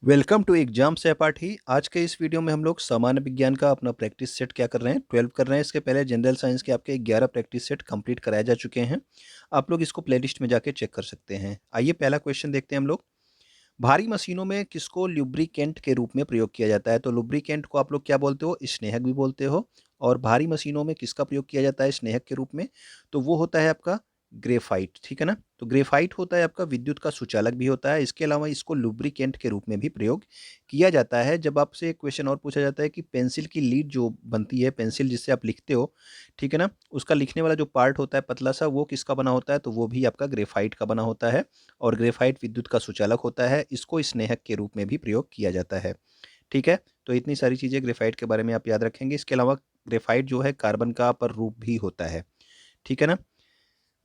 Welcome to exam सहपाठी। आज के इस वीडियो में हम लोग सामान्य विज्ञान का अपना प्रैक्टिस सेट क्या कर रहे हैं 12 कर रहे हैं। इसके पहले जनरल साइंस के आपके 11 प्रैक्टिस सेट कंप्लीट कराए जा चुके हैं। आप लोग इसको प्लेलिस्ट में जाके चेक कर सकते हैं। आइए पहला क्वेश्चन देखते हैं हम लोग। भारी मशीनों में किसको लुब्रिकेंट के रूप में प्रयोग किया जाता है? तो लुब्रिकेंट को आप लोग क्या बोलते हो? स्नेहक भी बोलते हो। और भारी मशीनों में किसका प्रयोग किया जाता है स्नेहक के रूप में? तो वो होता है आपका ग्रेफाइट। ठीक है ना? तो ग्रेफाइट होता है आपका विद्युत का सुचालक भी होता है। इसके अलावा इसको लुब्रिकेंट के रूप में भी प्रयोग किया जाता है। जब आपसे एक क्वेश्चन और पूछा जाता है कि पेंसिल की लीड जो बनती है, पेंसिल जिससे आप लिखते हो, ठीक है ना, उसका लिखने वाला जो पार्ट होता है पतला सा, वो किसका बना होता है? तो वो भी आपका ग्रेफाइट का बना होता है। और ग्रेफाइट विद्युत का सुचालक होता है। इसको स्नेहक के रूप में भी प्रयोग किया जाता है। ठीक है? तो इतनी सारी चीज़ें ग्रेफाइट के बारे में आप याद रखेंगे। इसके अलावा ग्रेफाइट जो है कार्बन का पररूप भी होता है। ठीक है ना?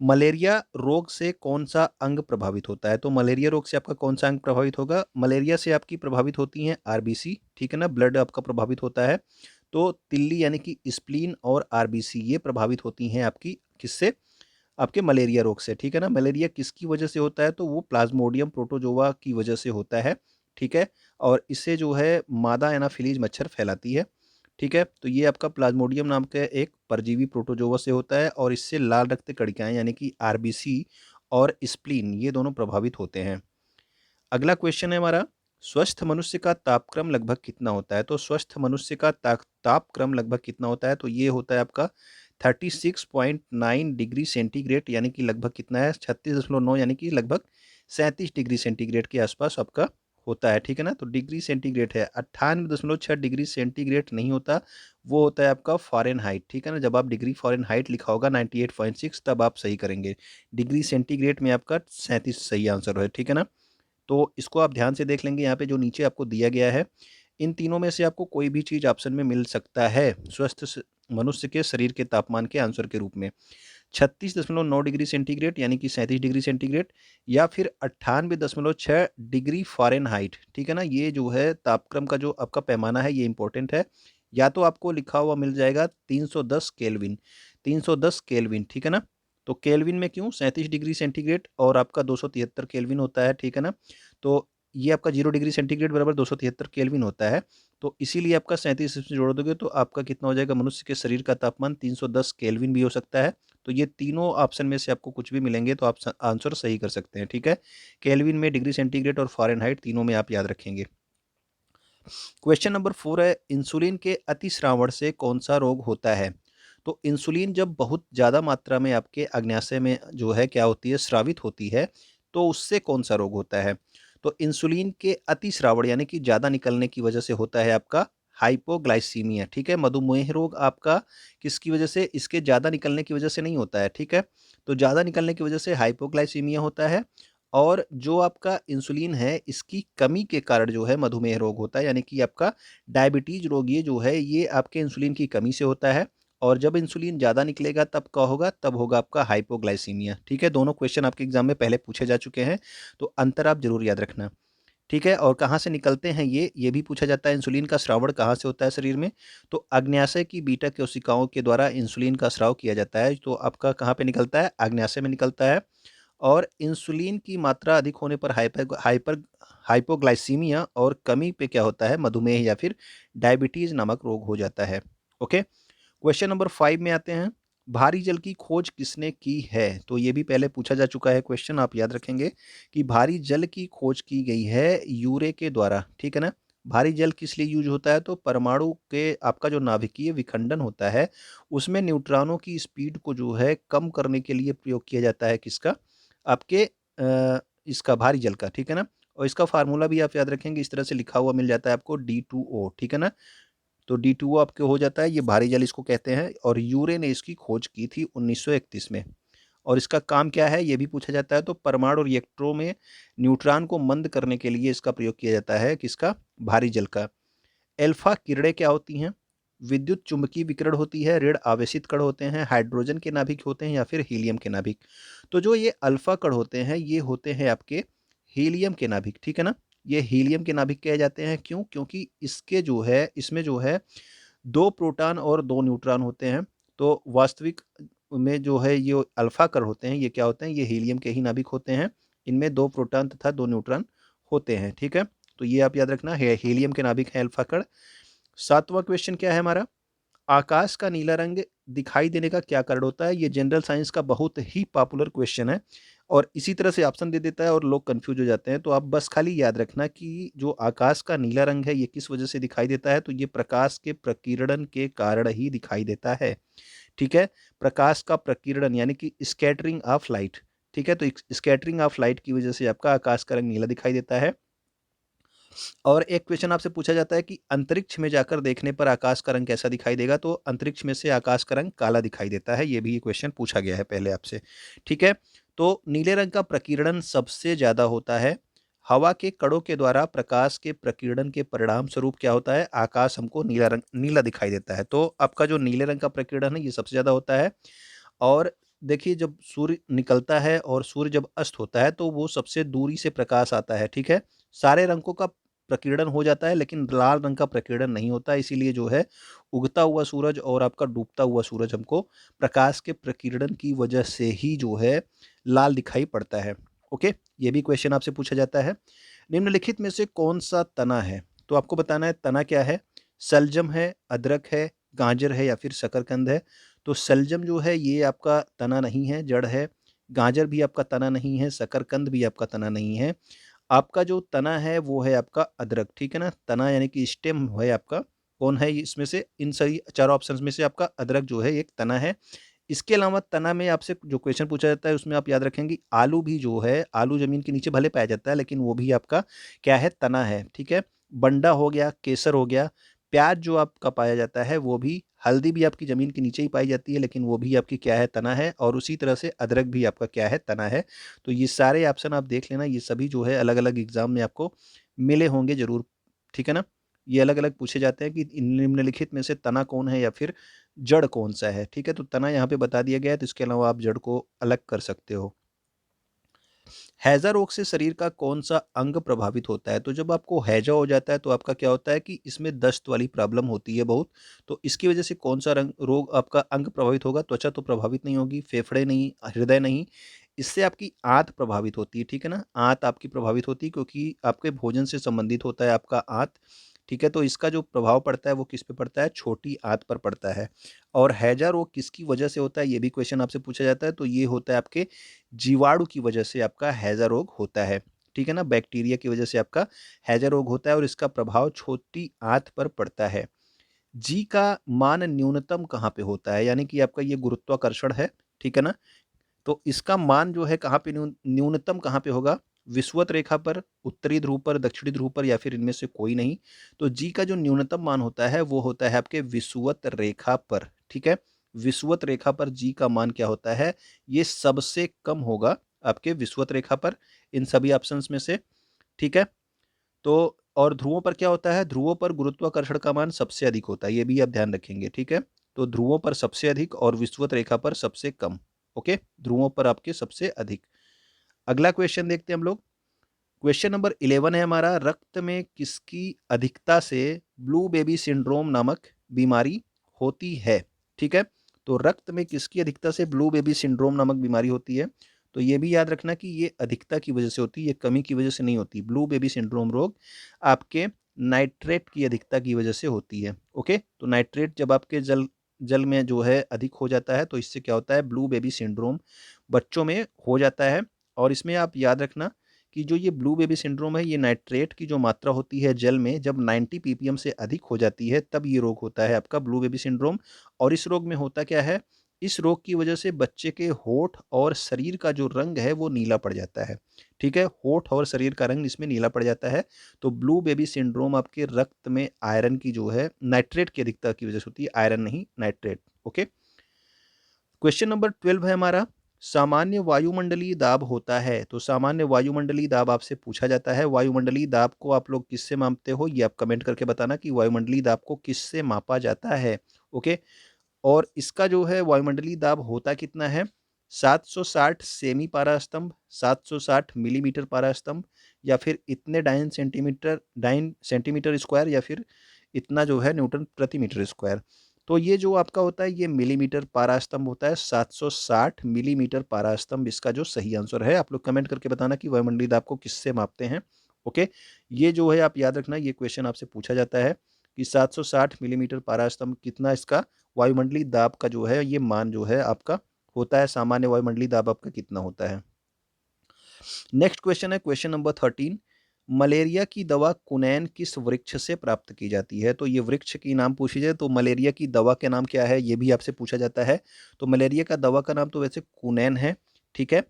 मलेरिया रोग से कौन-सा अंग प्रभावित होता है? तो मलेरिया रोग से आपका कौन-सा अंग प्रभावित होगा? मलेरिया से आपकी प्रभावित होती हैं आरबीसी, ठीक है ना? ब्लड आपका प्रभावित होता है। तो तिल्ली यानी कि स्प्लीन और आरबीसी ये प्रभावित होती हैं आपकी किससे? आपके मलेरिया रोग से। ठीक है ना? मलेरिया किसकी वजह से होता है? तो वो प्लाज्मोडियम प्रोटोजोआ की वजह से होता है। ठीक है? और इससे जो है मादा एनाफिलीज मच्छर फैलाती है। ठीक है? तो ये आपका प्लाज्मोडियम नाम का एक परजीवी प्रोटोजोआ से होता है और इससे लाल रक्त कणिकाएँ यानी कि आरबीसी और स्प्लीन ये दोनों प्रभावित होते हैं। अगला क्वेश्चन है हमारा, स्वस्थ मनुष्य का तापक्रम लगभग कितना होता है? तो स्वस्थ मनुष्य का तापक्रम लगभग कितना होता है? तो ये होता है आपका 36.9 डिग्री सेंटीग्रेड यानी कि लगभग कितना है? 36.9 यानी कि लगभग 37 डिग्री सेंटीग्रेड के आसपास आपका होता है। ठीक है ना? तो डिग्री सेंटीग्रेड है, 98.6 डिग्री सेंटीग्रेड नहीं होता, वो होता है आपका फ़ारेनहाइट। ठीक है ना? जब आप डिग्री फ़ारेनहाइट लिखा होगा 98.6 तब आप सही करेंगे। डिग्री सेंटीग्रेड में आपका 37 सही आंसर है। ठीक है ना? तो इसको आप ध्यान से देख लेंगे, यहाँ पे जो नीचे आपको दिया गया है, इन तीनों में से आपको कोई भी चीज़ ऑप्शन में मिल सकता है स्वस्थ मनुष्य के शरीर के तापमान के आंसर के रूप में। 36.9 डिग्री सेंटीग्रेड यानी कि 37 डिग्री सेंटीग्रेड, या फिर 98.6 डिग्री फ़ारेनहाइट। ठीक है ना? ये जो है तापक्रम का जो आपका पैमाना है ये इंपॉर्टेंट है। या तो आपको लिखा हुआ मिल जाएगा 310 केल्विन, 310 केल्विन। ठीक है ना? तो केल्विन में क्यों? 37 डिग्री सेंटीग्रेड और आपका 273 केल्विन होता है। ठीक है ना? तो ये आपका 0 डिग्री सेंटीग्रेड बराबर 273 केल्विन होता है। तो इसीलिए आपका 37 इसमें जोड़ दोगे तो आपका कितना हो जाएगा? मनुष्य के शरीर का तापमान 310 केल्विन भी हो सकता है। तो ये तीनों ऑप्शन में से आपको कुछ भी मिलेंगे तो आप आंसर सही कर सकते हैं। ठीक है? केल्विन में, डिग्री सेंटीग्रेड और फ़ारेनहाइट तीनों में आप याद रखेंगे। क्वेश्चन नंबर 4 है, इंसुलिन के अतिस्रावण से कौन-सा रोग होता है? तो इंसुलिन जब बहुत ज़्यादा मात्रा में आपके अग्न्याशय में जो है क्या होती है? स्रावित होती है, तो उससे कौन-सा रोग होता है? तो इंसुलिन के अतिस्रावण यानी कि ज़्यादा निकलने की वजह से होता है आपका हाइपोग्लाइसीमिया। ठीक है? मधुमेह रोग आपका किसकी वजह से? इसके ज़्यादा निकलने की वजह से नहीं होता है। ठीक है? तो ज़्यादा निकलने की वजह से हाइपोग्लाइसीमिया होता है। और जो आपका इंसुलिन है इसकी कमी के कारण जो है मधुमेह रोग होता है, यानी कि आपका डायबिटीज रोग ये जो है ये आपके इंसुलिन की कमी से होता है। और जब इंसुलिन ज़्यादा निकलेगा तब क्या होगा? तब होगा आपका हाइपोग्लाइसीमिया। ठीक है? दोनों क्वेश्चन आपके एग्जाम में पहले पूछे जा चुके हैं, तो अंतर आप जरूर याद रखना। ठीक है? और कहाँ से निकलते हैं ये भी पूछा जाता है। इंसुलिन का स्रावण कहाँ से होता है शरीर में? तो अग्न्याशय की बीटा कोशिकाओं के द्वारा इंसुलिन का स्राव किया जाता है। तो आपका कहाँ पे निकलता है? अग्न्याशय में निकलता है। और इंसुलिन की मात्रा अधिक होने पर हाइपोग्लाइसीमिया और कमी पे क्या होता है? मधुमेह या फिर डायबिटीज नामक रोग हो जाता है। ओके? क्वेश्चन नंबर 5 में आते हैं। भारी जल की खोज किसने की है? तो ये भी पहले पूछा जा चुका है क्वेश्चन, आप याद रखेंगे कि भारी जल की खोज की गई है यूरे के द्वारा। ठीक है ना? भारी जल किस लिए यूज होता है? तो परमाणु के आपका जो नाभिकीय विखंडन होता है उसमें न्यूट्रॉनों की स्पीड को जो है कम करने के लिए प्रयोग किया जाता है। किसका? आपके इसका भारी जल का। ठीक है ना? और इसका फार्मूला भी आप याद रखेंगे, इस तरह से लिखा हुआ मिल जाता है आपको D2O। ठीक है ना? तो D2O आपके हो जाता है, ये भारी जल इसको कहते हैं। और यूरे ने इसकी खोज की थी 1931 में। और इसका काम क्या है ये भी पूछा जाता है। तो परमाणु रिएक्टरों में न्यूट्रॉन को मंद करने के लिए इसका प्रयोग किया जाता है। किसका? भारी जल का। अल्फा किरणें क्या होती हैं? विद्युत चुम्बकीय विकिरण होती है, ऋण आवेशित कण होते हैं, हाइड्रोजन के नाभिक होते हैं या फिर हीलियम के नाभिक। तो जो ये अल्फा कण होते हैं ये होते हैं आपके हीलियम के नाभिक। ठीक है ना? ये हीलियम के नाभिक कहे जाते हैं। क्यों? क्योंकि इसके जो है इसमें जो है 2 प्रोटॉन और 2 न्यूट्रॉन होते हैं। तो वास्तविक में जो है ये अल्फा कण होते हैं, ये क्या होते हैं? ये हीलियम के ही नाभिक होते हैं। इनमें 2 प्रोटॉन तथा 2 न्यूट्रॉन होते हैं। ठीक है? तो ये आप याद रखना है, हीलियम के नाभिक हैं अल्फा कण। 7वां क्वेश्चन क्या है हमारा, आकाश का नीला रंग दिखाई देने का क्या कारण होता है। ये जनरल साइंस का बहुत ही पॉपुलर क्वेश्चन है और इसी तरह से ऑप्शन दे देता है और लोग कंफ्यूज हो जाते हैं। तो आप बस खाली याद रखना कि जो आकाश का नीला रंग है ये किस वजह से दिखाई देता है, तो ये प्रकाश के प्रकीर्णन के कारण ही दिखाई देता है। ठीक है, प्रकाश का प्रकीर्णन यानी कि स्कैटरिंग ऑफ लाइट। ठीक है, तो स्कैटरिंग ऑफ लाइट की वजह से आपका आकाश का रंग नीला दिखाई देता है। और एक क्वेश्चन आपसे पूछा जाता है कि अंतरिक्ष में जाकर देखने पर आकाश का रंग कैसा दिखाई देगा, तो अंतरिक्ष में से आकाश का रंग काला दिखाई देता है। ये भी क्वेश्चन पूछा गया है पहले आपसे। ठीक है, तो नीले रंग का प्रकीर्णन सबसे ज्यादा होता है। हवा के कणों के द्वारा प्रकाश के प्रकीर्णन के परिणाम स्वरूप क्या होता है, आकाश हमको नीला दिखाई देता है। तो आपका जो नीले रंग का प्रकीर्णन है ये सबसे ज्यादा होता है। और देखिए, जब सूर्य निकलता है और सूर्य जब अस्त होता है तो वो सबसे दूरी से प्रकाश आता है। ठीक है, सारे रंगों का प्रकीर्णन हो जाता है लेकिन लाल रंग का प्रकीर्णन नहीं होता, इसीलिए जो है उगता हुआ सूरज और आपका डूबता हुआ सूरज हमको प्रकाश के प्रकीर्णन की वजह से ही जो है लाल दिखाई पड़ता है। ओके, ये भी क्वेश्चन आपसे पूछा जाता है। निम्नलिखित में से कौन सा तना है, तो आपको बताना है तना क्या है। सलजम है, अदरक है, गाजर है या फिर शकरकंद है। तो सलजम जो है ये आपका तना नहीं है, जड़ है। गाजर भी आपका तना नहीं है, शकरकंद भी आपका तना नहीं है। आपका जो तना है वो है आपका अदरक। ठीक है ना, तना यानी कि स्टेम है आपका। कौन है इसमें से, इन सही चार ऑप्शंस में से आपका अदरक जो है एक तना है। इसके अलावा तना में आपसे जो क्वेश्चन पूछा जाता है उसमें आप याद रखेंगे आलू भी जो है, आलू जमीन के नीचे भले पाया जाता है लेकिन वो भी आपका क्या है, तना है। ठीक है, बंडा हो गया, केसर हो गया, प्याज जो आपका पाया जाता है वो भी, हल्दी भी आपकी जमीन के नीचे ही पाई जाती है लेकिन वो भी आपकी क्या है, तना है। और उसी तरह से अदरक भी आपका क्या है, तना है। तो ये सारे ऑप्शन आप देख लेना, ये सभी जो है अलग अलग एग्जाम में आपको मिले होंगे जरूर। ठीक है ना, ये अलग अलग पूछे जाते हैं कि निम्नलिखित में से तना कौन है या फिर जड़ कौन सा है। ठीक है, तो तना यहाँ पे बता दिया गया है, तो इसके अलावा आप जड़ को अलग कर सकते हो। हैजा रोग से शरीर का कौन सा अंग प्रभावित होता है, तो जब आपको हैजा हो जाता है तो आपका क्या होता है कि इसमें दस्त वाली प्रॉब्लम होती है बहुत। तो इसकी वजह से कौन सा रंग रोग आपका अंग प्रभावित होगा, त्वचा तो प्रभावित नहीं होगी, फेफड़े नहीं, हृदय नहीं, इससे आपकी आंत प्रभावित होती है। ठीक है ना, आंत आपकी प्रभावित होती है क्योंकि आपके भोजन से संबंधित होता है आपका आंत। ठीक है, तो इसका जो प्रभाव पड़ता है वो किस पे पड़ता है, छोटी आंत पर पड़ता है। और हैजा रोग किसकी वजह से होता है, ये भी क्वेश्चन आपसे पूछा जाता है। तो ये होता है आपके जीवाणु की वजह से आपका हैजा रोग होता है। ठीक है ना, बैक्टीरिया की वजह से आपका हैजा रोग होता है और इसका प्रभाव छोटी आंत पर पड़ता है। जी का मान न्यूनतम कहाँ पे होता है, यानी कि आपका ये गुरुत्वाकर्षण है। ठीक है ना, तो इसका मान जो है कहाँ पे न्यूनतम कहाँ पे होगा, विषुवत रेखा पर, उत्तरी ध्रुव पर, दक्षिणी ध्रुव पर, या फिर इनमें से कोई नहीं। तो जी का जो न्यूनतम मान होता है वो होता है आपके विषुवत रेखा पर। ठीक है, विषुवत रेखा पर जी का मान क्या होता है, ये सबसे कम होगा आपके विषुवत रेखा पर, इन सभी ऑप्शंस में से। ठीक है, तो और ध्रुवों पर क्या होता है, ध्रुवों पर गुरुत्वाकर्षण का मान सबसे अधिक होता है, ये भी आप ध्यान रखेंगे। ठीक है, तो ध्रुवों पर सबसे अधिक और विषुवत रेखा पर सबसे कम। ओके, ध्रुवों पर आपके सबसे अधिक। अगला क्वेश्चन देखते हैं हम लोग। क्वेश्चन नंबर 11 है हमारा, रक्त में किसकी अधिकता से ब्लू बेबी सिंड्रोम नामक बीमारी होती है। ठीक है, तो रक्त में किसकी अधिकता से ब्लू बेबी सिंड्रोम नामक बीमारी होती है, तो ये भी याद रखना कि ये अधिकता की वजह से होती है, ये कमी की वजह से नहीं होती। ब्लू बेबी सिंड्रोम रोग आपके नाइट्रेट की अधिकता की वजह से होती है। ओके, तो नाइट्रेट जब आपके जल जल में जो है अधिक हो जाता है तो इससे क्या होता है, ब्लू बेबी सिंड्रोम बच्चों में हो जाता है। और इसमें आप याद रखना कि जो ये ब्लू बेबी सिंड्रोम है, ये नाइट्रेट की जो मात्रा होती है जल में जब 90 ppm से अधिक हो जाती है तब ये रोग होता है आपका ब्लू बेबी सिंड्रोम। और इस रोग में होता क्या है, इस रोग की वजह से बच्चे के होठ और शरीर का जो रंग है वो नीला पड़ जाता है। ठीक है, होठ और शरीर का रंग इसमें नीला पड़ जाता है। तो ब्लू बेबी सिंड्रोम आपके रक्त में आयरन की जो है, नाइट्रेट की अधिकता की वजह से होती है, आयरन नहीं नाइट्रेट। ओके, क्वेश्चन नंबर 12 है हमारा, सामान्य वायुमंडलीय दाब होता है, तो सामान्य वायुमंडलीय दाब आपसे पूछा जाता है। वायुमंडलीय दाब को आप लोग किससे मापते हो, ये आप कमेंट करके बताना कि वायुमंडलीय दाब को किससे मापा जाता है। ओके, और इसका जो है वायुमंडलीय दाब होता कितना है, 760 सेमी पारा स्तंभ, 760 मिलीमीटर पारा स्तंभ, या फिर इतने डाइन सेंटीमीटर स्क्वायर, या फिर इतना जो है न्यूटन प्रति मीटर स्क्वायर। तो ये जो आपका होता है ये मिलीमीटर पारा स्तंभ होता है, 760 मिलीमीटर पारा स्तंभ इसका जो सही आंसर है। आप लोग कमेंट करके बताना कि वायुमंडलीय दाब को किससे मापते हैं। ओके, ये जो है आप याद रखना, ये क्वेश्चन आपसे पूछा जाता है कि 760 मिलीमीटर पारास्तंभ कितना इसका वायुमंडलीय दाब का जो है ये मान जो है आपका होता है, सामान्य वायुमंडलीय दाब आपका कितना होता है। नेक्स्ट क्वेश्चन है क्वेश्चन नंबर 13। मलेरिया की दवा कुनैन किस वृक्ष से प्राप्त की जाती है? तो ये वृक्ष की नाम पूछी जाए तो मलेरिया की दवा का नाम क्या है, ये भी आपसे पूछा जाता है। तो मलेरिया का दवा का नाम तो वैसे कुनैन है, ठीक है।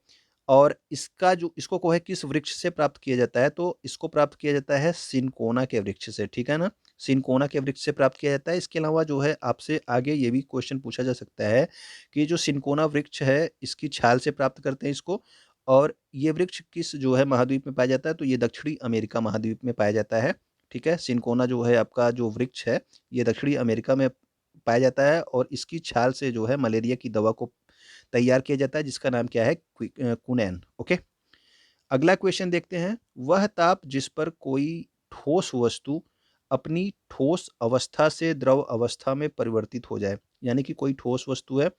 और इसका जो इसको को है किस वृक्ष से प्राप्त किया जाता है, तो इसको प्राप्त किया जाता है सिनकोना के वृक्ष से, ठीक है ना। सिनकोना के वृक्ष से प्राप्त किया जाता है। इसके अलावा जो है आपसे आगे ये भी क्वेश्चन पूछा जा सकता है कि जो सिनकोना वृक्ष है इसकी छाल से प्राप्त करते हैं इसको, और ये वृक्ष किस जो है महाद्वीप में पाया जाता है, तो ये दक्षिणी अमेरिका महाद्वीप में पाया जाता है, ठीक है। सिनकोना जो है आपका जो वृक्ष है ये दक्षिणी अमेरिका में पाया जाता है, और इसकी छाल से जो है मलेरिया की दवा को तैयार किया जाता है, जिसका नाम क्या है, कुनैन। ओके, अगला क्वेश्चन देखते हैं। वह ताप जिस पर कोई ठोस वस्तु अपनी ठोस अवस्था से द्रव अवस्था में परिवर्तित हो जाए, यानी कि कोई ठोस वस्तु है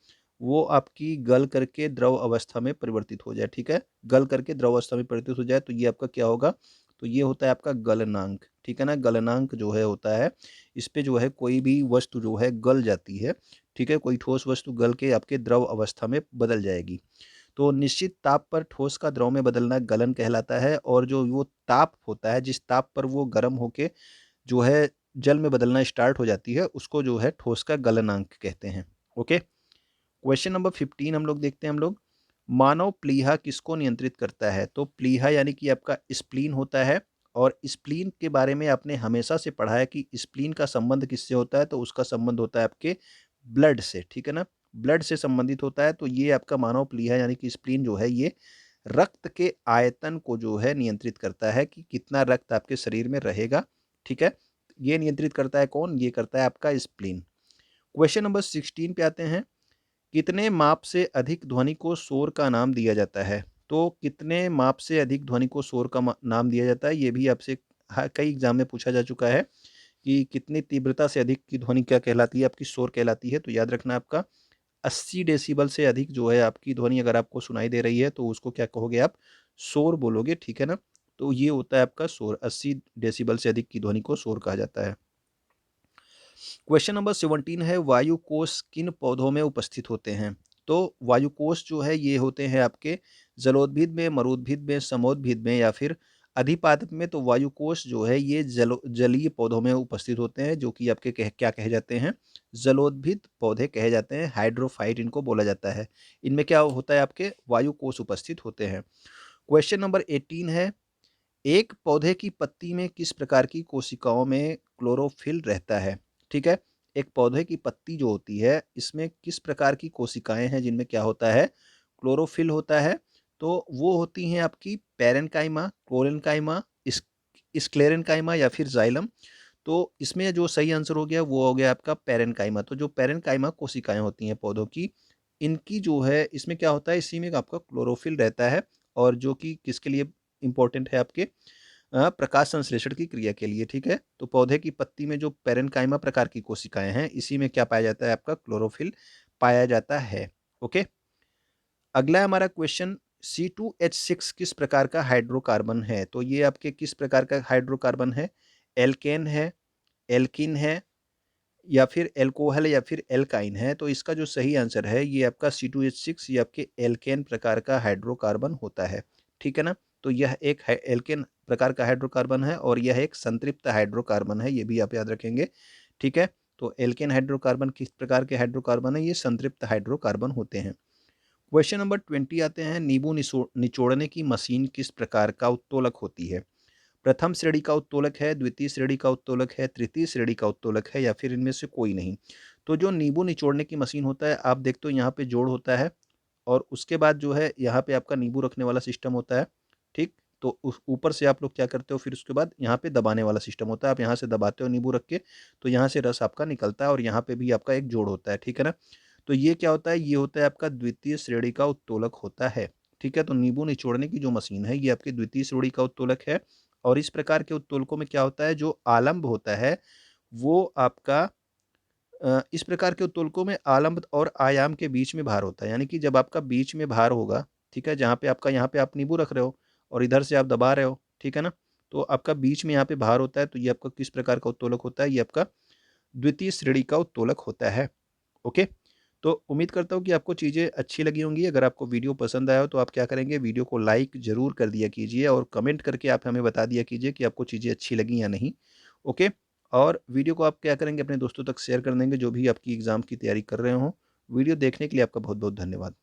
वो आपकी गल करके द्रव अवस्था में परिवर्तित हो जाए, ठीक है। गल करके द्रव अवस्था में परिवर्तित हो जाए तो ये आपका क्या होगा, तो ये होता है आपका गलनांक, ठीक है ना। गलनांक जो है होता है, इस पे जो है कोई भी वस्तु जो है गल जाती है, ठीक है। कोई ठोस वस्तु गल के आपके द्रव अवस्था में बदल जाएगी। तो निश्चित ताप पर ठोस का द्रव में बदलना गलन कहलाता है, और जो वो ताप होता है जिस ताप पर वो गर्म होके जो है जल में बदलना स्टार्ट हो जाती है उसको जो है ठोस का गलनांक कहते हैं। ओके, क्वेश्चन नंबर 15 हम लोग देखते हैं हम लोग। मानव प्लीहा किसको नियंत्रित करता है? तो प्लीहा यानी कि आपका स्प्लीन होता है, और स्प्लीन के बारे में आपने हमेशा से पढ़ा है कि स्प्लीन का संबंध किससे होता है, तो उसका संबंध होता है आपके ब्लड से, ठीक है ना। ब्लड से संबंधित होता है, तो ये आपका मानव प्लीहा यानी कि स्प्लीन जो है ये रक्त के आयतन को जो है नियंत्रित करता है कि कितना रक्त आपके शरीर में रहेगा, ठीक है। ये नियंत्रित करता है कौन, ये करता है आपका स्प्लीन। क्वेश्चन नंबर 16 पे आते हैं। कितने माप से अधिक ध्वनि को शोर का नाम दिया जाता है? तो कितने माप से अधिक ध्वनि को शोर का नाम दिया जाता है, ये भी आपसे कई एग्जाम में पूछा जा चुका है कि कितनी तीव्रता से अधिक की ध्वनि क्या कहलाती है, आपकी शोर कहलाती है। तो याद रखना आपका 80 डेसिबल से अधिक जो है आपकी ध्वनि अगर आपको सुनाई दे रही है तो उसको क्या कहोगे आप, शोर बोलोगे, ठीक है ना। तो ये होता है आपका शोर, 80 डेसिबल से अधिक की ध्वनि को शोर कहा जाता है। क्वेश्चन नंबर 17 है। वायु कोष किन पौधों में उपस्थित होते हैं? तो वायु कोष जो है ये होते हैं आपके जलोद्भिद में, मरुद्भिद में, समोद्भिद में, या फिर अधिपाद में। तो वायु कोष जो है ये जलीय पौधों में उपस्थित होते हैं, जो कि आपके क्या कहे जाते हैं, जलोद्भिद पौधे कहे जाते हैं। हाइड्रोफाइट इनको बोला जाता है। इनमें क्या होता है, आपके वायु कोष उपस्थित होते हैं। क्वेश्चन नंबर 18 है। एक पौधे की पत्ती में किस प्रकार की कोशिकाओं में क्लोरोफिल रहता है? ठीक है, एक पौधे की पत्ती जो होती है इसमें किस प्रकार की कोशिकाएं हैं जिनमें क्या होता है, क्लोरोफिल होता है। तो वो होती हैं आपकी पैरेनकाइमा, क्लोरेनकाइमा, स्क्लेरेनकाइमा या फिर जाइलम। तो इसमें जो सही आंसर हो गया वो हो गया आपका पैरेनकाइमा। तो जो पैरेनकाइमा कोशिकाएं होती हैं पौधों की, इनकी जो है इसमें क्या होता है, इसी में आपका क्लोरोफिल रहता है, और जो कि किसके लिए इंपॉर्टेंट है, आपके प्रकाश संश्लेषण की क्रिया के लिए, ठीक है। तो पौधे की पत्ती में जो पैरेनकाइमा प्रकार की कोशिकाएं हैं इसी में क्या पाया जाता है, आपका क्लोरोफिल पाया जाता है। ओके, अगला है हमारा क्वेश्चन। C2H6 किस प्रकार का हाइड्रोकार्बन है? तो ये आपके किस प्रकार का हाइड्रोकार्बन है, एल्केन है, एल्किन है, या फिर एल्कोहल, या फिर एल्काइन है। तो इसका जो सही आंसर है ये आपका C2H6 ये आपके एल्केन प्रकार का हाइड्रोकार्बन होता है, ठीक है ना। तो यह एक एल्केन प्रकार का हाइड्रोकार्बन है, और यह एक संतृप्त हाइड्रोकार्बन है, ये भी आप याद रखेंगे, ठीक है। तो एल्केन हाइड्रोकार्बन किस प्रकार के हाइड्रोकार्बन है, ये संतृप्त हाइड्रोकार्बन होते हैं। क्वेश्चन नंबर 20 आते हैं। नींबू निचोड़ने की मशीन किस प्रकार का उत्तोलक होती है? प्रथम श्रेणी का उत्तोलक है, द्वितीय श्रेणी का उत्तोलक है, तृतीय श्रेणी का उत्तोलक है, या फिर इनमें से कोई नहीं। तो जो नींबू निचोड़ने की मशीन होता है, आप देखते हो यहाँ पे जोड़ होता है, और उसके बाद जो है यहाँ पे आपका नींबू रखने वाला सिस्टम होता है, ठीक। तो उस ऊपर से आप लोग क्या करते हो, फिर उसके बाद यहाँ पे दबाने वाला सिस्टम होता है। आप यहाँ से दबाते हो नींबू रख के, तो यहाँ से रस आपका निकलता है, और यहाँ पे भी आपका एक जोड़ होता है, ठीक है ना। तो ये क्या होता है, ये होता है आपका द्वितीय श्रेणी का उत्तोलक होता है, ठीक है। तो नींबू निचोड़ने की जो मशीन है ये आपकी द्वितीय श्रेणी का उत्तोलक है, और इस प्रकार के उत्तोलकों में क्या होता है, जो आलंब होता है वो आपका इस प्रकार के उत्तोलकों में आलंब और आयाम के बीच में भार होता है, यानी कि जब आपका बीच में भार होगा, ठीक है, जहाँ पे आपका यहाँ पे आप नींबू रख रहे हो और इधर से आप दबा रहे हो, ठीक है ना। तो आपका बीच में यहाँ पे भार होता है, तो ये आपका किस प्रकार का उत्तोलक होता है? ये आपका द्वितीय श्रेणी का उत्तोलक होता है। ओके, तो उम्मीद करता हूँ कि आपको चीज़ें अच्छी लगी होंगी। अगर आपको वीडियो पसंद आया हो तो आप क्या करेंगे, वीडियो को लाइक ज़रूर कर दिया कीजिए और कमेंट करके आप हमें बता दिया कीजिए कि आपको चीज़ें अच्छी लगी या नहीं। ओके, और वीडियो को आप क्या करेंगे, अपने दोस्तों तक शेयर कर देंगे जो भी आपकी एग्ज़ाम की तैयारी कर रहे हों। वीडियो देखने के लिए आपका बहुत बहुत धन्यवाद।